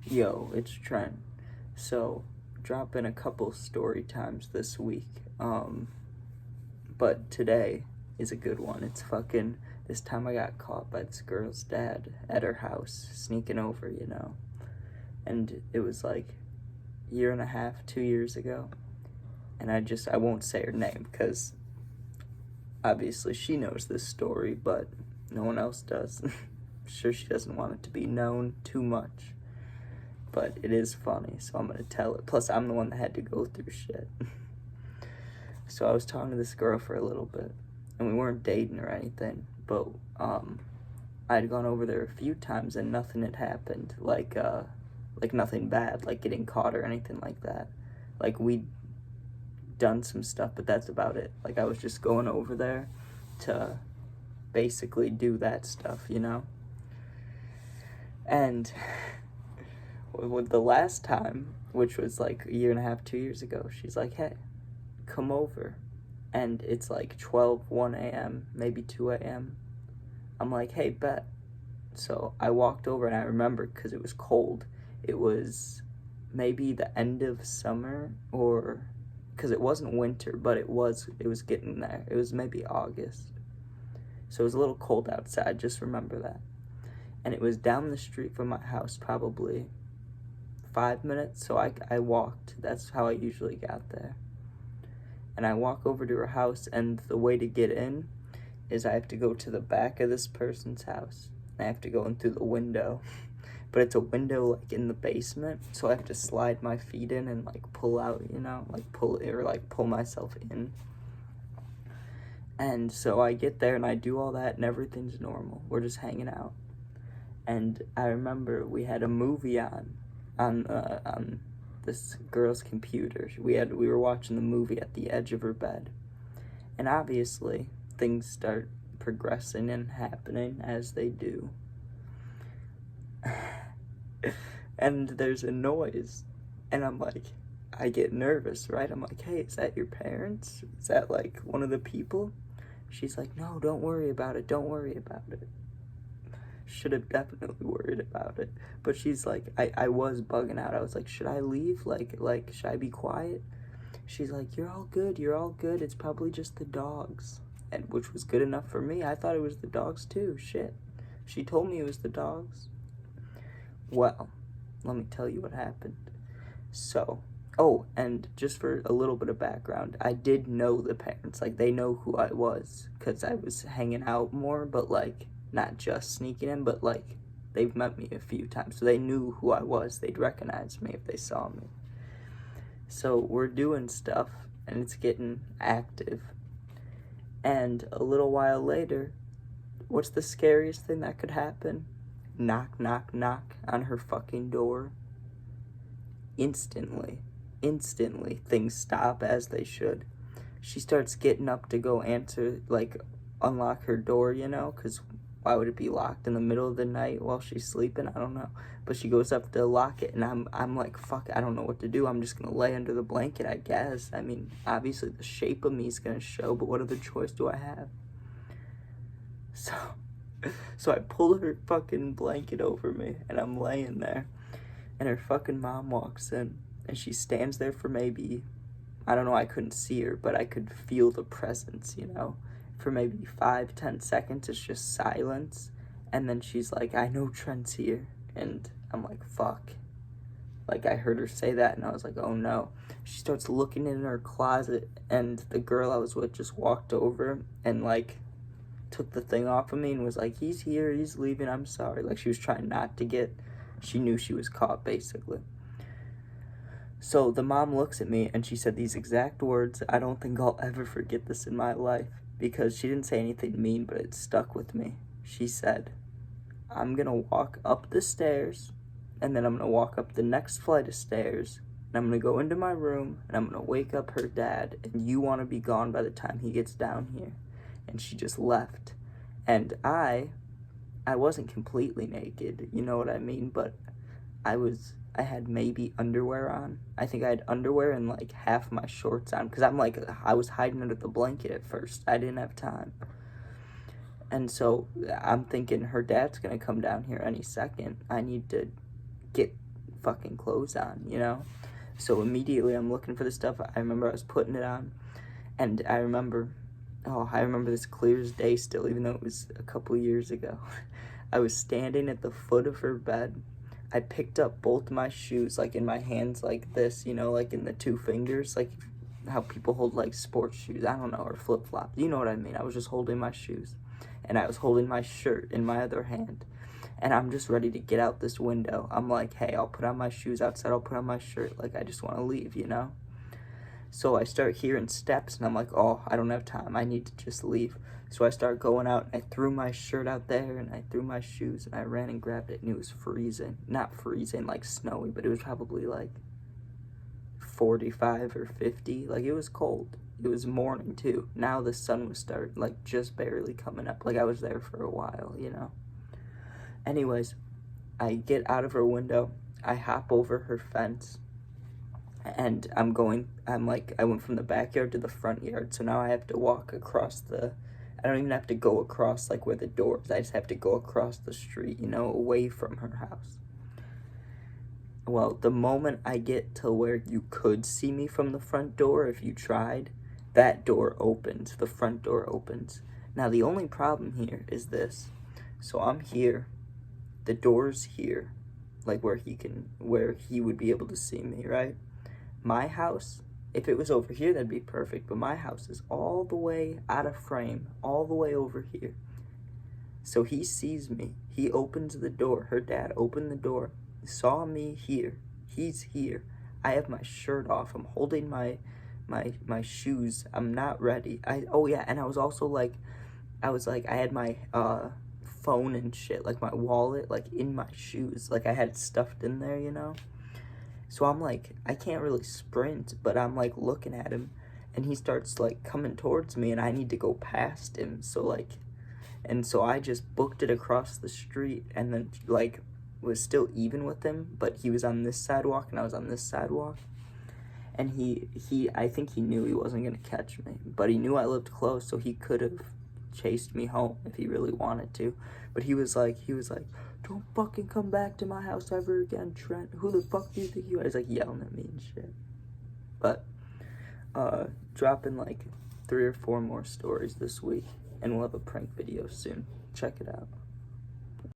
Yo, it's Trent. So, dropping a couple story times this week. But today is a good one. It's fucking this time I got caught by this girl's dad at her house sneaking over. And it was like a year and a half, 2 years ago. And I won't say her name because obviously she knows this story, but no one else does. I'm sure she doesn't want it to be known too much. But it is funny, so I'm gonna tell it. Plus, I'm the one that had to go through shit. So I was talking to this girl for a little bit, and we weren't dating or anything, but I'd gone over there a few times and nothing had happened, like nothing bad, like getting caught or anything like that. Like we'd done some stuff, but that's about it. Like I was just going over there to basically do that stuff. And with the last time, which was like a year and a half, 2 years ago, she's like, hey, come over. And it's like 1 a.m., maybe 2 a.m. I'm like, hey, bet. So I walked over and I remember because it was cold. It was maybe the end of summer or because it wasn't winter, but it was getting there. It was maybe August. So it was a little cold outside, just remember that. And it was down the street from my house, probably 5 minutes, so I walked. That's how I usually got there. And I walk over to her house, and the way to get in is I have to go to the back of this person's house. I have to go in through the window, but it's a window like in the basement, so I have to slide my feet in and like pull out, like pull myself in. And so I get there and I do all that and everything's normal. We're just hanging out. And I remember we had a movie on this girl's computer. We were watching the movie at the edge of her bed. And obviously, things start progressing and happening as they do. And there's a noise. And I'm like, I get nervous, right? I'm like, hey, is that your parents? Is that like one of the people? She's like, no, don't worry about it. Don't worry about it. Should have definitely worried about it. But she's like, I was bugging out. I was like, should I leave? Like, should I be quiet? She's like, you're all good. It's probably just the dogs. And which was good enough for me. I thought it was the dogs too. Shit. She told me it was the dogs. Well, let me tell you what happened. So, and just for a little bit of background, I did know the parents. Like, they know who I was because I was hanging out more, but like, not just sneaking in, but like they've met me a few times, so they knew who I was. They'd recognize me if they saw me. So we're doing stuff and it's getting active, and a little while later, what's the scariest thing that could happen? Knock, knock, knock on her fucking door. Instantly things stop as they should. She starts getting up to go answer, like unlock her door, because why would it be locked in the middle of the night while she's sleeping? I don't know. But she goes up to lock it, and I'm like, fuck, I don't know what to do. I'm just going to lay under the blanket, I guess. I mean, obviously the shape of me is going to show, but what other choice do I have? So I pull her fucking blanket over me, and I'm laying there, and her fucking mom walks in, and she stands there for maybe, I don't know, I couldn't see her, but I could feel the presence, For maybe 5-10 seconds, it's just silence. And then she's like, I know Trent's here. And I'm like, fuck. Like, I heard her say that, and I was like, oh no. She starts looking in her closet, and the girl I was with just walked over and, like, took the thing off of me and was like, he's here, he's leaving, I'm sorry. Like, she was trying not to she knew she was caught, basically. So the mom looks at me, and she said these exact words. I don't think I'll ever forget this in my life, because she didn't say anything mean, but it stuck with me. She said, I'm going to walk up the stairs, and then I'm going to walk up the next flight of stairs, and I'm going to go into my room, and I'm going to wake up her dad, and you want to be gone by the time he gets down here. And she just left. And I wasn't completely naked, you know what I mean? But I had maybe underwear on. I think I had underwear and like half my shorts on, because I was hiding under the blanket at first. I didn't have time. And so I'm thinking her dad's gonna come down here any second. I need to get fucking clothes on, you know? So immediately I'm looking for the stuff. I remember I was putting it on, and I remember this clear as day still, even though it was a couple years ago. I was standing at the foot of her bed. I picked up both my shoes, like, in my hands like this, you know, like in the two fingers, like how people hold, like, sports shoes, I don't know, or flip-flops, you know what I mean. I was just holding my shoes, and I was holding my shirt in my other hand, and I'm just ready to get out this window. I'm like, hey, I'll put on my shoes outside, I'll put on my shirt, like, I just want to leave, you know? So I start hearing steps, and I'm like, oh, I don't have time, I need to just leave. So I start going out, and I threw my shirt out there, and I threw my shoes, and I ran and grabbed it, and it was freezing. Not freezing, like snowy, but it was probably like 45 or 50. Like, it was cold. It was morning, too. Now the sun was like, just barely coming up. Like, I was there for a while, you know? Anyways, I get out of her window, I hop over her fence, and I went from the backyard to the front yard, so now I have to walk across I don't even have to go across, like, where the door is. I just have to go across the street, you know, away from her house. Well, the moment I get to where you could see me from the front door, if you tried, that door opens. The front door opens. Now, the only problem here is this. So I'm here. The door's here, like where he would be able to see me, right? My house, if it was over here, that'd be perfect, but my house is all the way out of frame, all the way over here. So he sees me. He opens the door. Her dad opened the door, saw me here. He's here. I have my shirt off. I'm holding my shoes. I'm not ready. And I was also like, I had my phone and shit, like my wallet, like in my shoes. Like, I had it stuffed in there, you know? So I'm like, I can't really sprint, but I'm like looking at him, and he starts like coming towards me, and I need to go past him. So I just booked it across the street, and then like was still even with him, but he was on this sidewalk and I was on this sidewalk. And I think he knew he wasn't gonna catch me, but he knew I lived close, so he could have chased me home if he really wanted to. But he was like, don't fucking come back to my house ever again, Trent. Who the fuck do you think you are? He's like yelling at me and shit. But dropping like 3 or 4 more stories this week, and we'll have a prank video soon. Check it out.